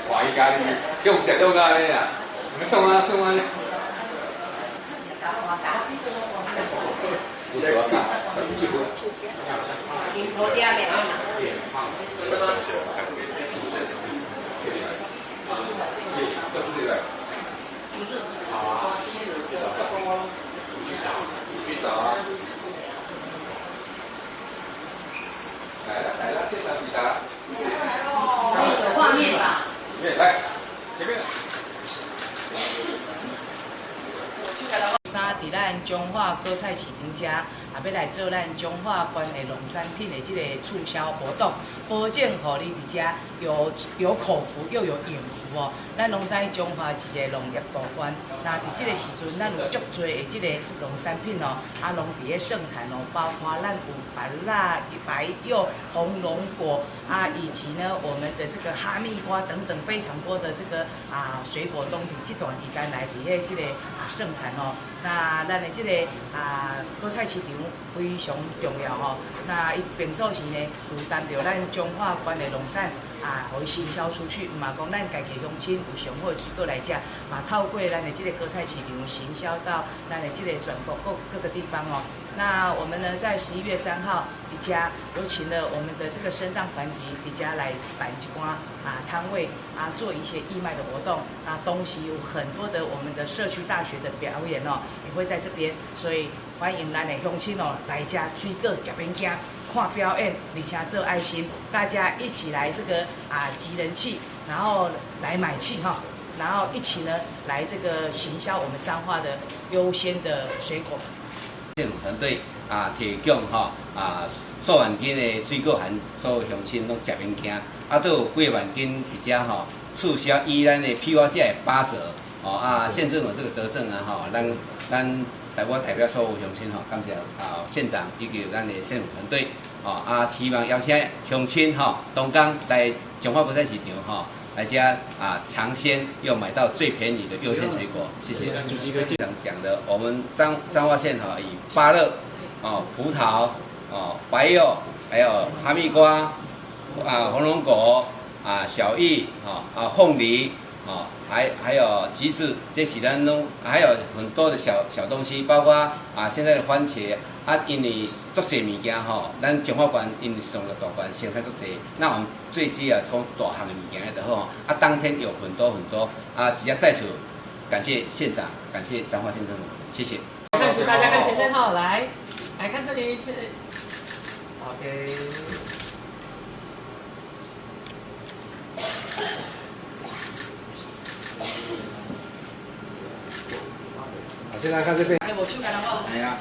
哇！伊家己用食用啊咧啊，用啊。不错啊，很久了。领头家两样。好啊。去找啊。来了，现场抵达。有画面吧？来，前面。三伫咱中华果菜市场遮，也要来做咱中华关的农产品的这个促销活动，保证互你伫遮有口福又有眼福哦。咱拢知中华是一个农业大关，那伫这个时阵，咱有足多的这个农产品哦，拢伫咧盛产哦，包括咱有芭乐、白柚、红龙果以及呢我们的这个哈密瓜等等非常多的这个水果都伫这段时间来伫咧这个盛产哦。那咱的这个果菜市场非常重要吼。那伊平素时呢，负担着咱中华关的农产互伊行销出去，嘛讲咱家己乡亲有上好的水果来食，嘛透过咱的这个果菜市场行销到咱的这个全国各个地方哦。那我们呢，在11月3号伫遮有请了我们的这个身障团体伫遮来摆一寡摊位做一些义卖的活动。那东西有很多的我们的社区大学的表演哦，也会在这边，所以欢迎咱的乡亲哦来遮水果食物件、看表演，而且做爱心，大家一起来这个集人气，然后来买气哈，然后一起呢来这个行销我们彰化的优先的水果。政府团队提供数万斤的水果，含所有乡亲拢食物件，都有几万斤一只促销以咱的批发价的8折县政府这个得胜咱我代表所有乡亲感谢县长以及咱的县府团队希望邀请乡亲东港来中华果菜市场来家尝鲜又买到最便宜的优先水果，谢谢。主席跟县长讲的，我们彰化县以芭乐、葡萄、白柚，还有哈密瓜、红龙果、小玉、凤梨。还有橘子，这是咱拢还有很多的小东西，包括现在的番茄因为足侪物件咱中华关因为是农业大关，生产足侪，那我们最需要从大项的物件就好当天有很多直接在此感谢县长，感谢彰化县政府，谢谢。看大家看前面来看这里是 ，OK。现在看这边。我手干了无？哎呀。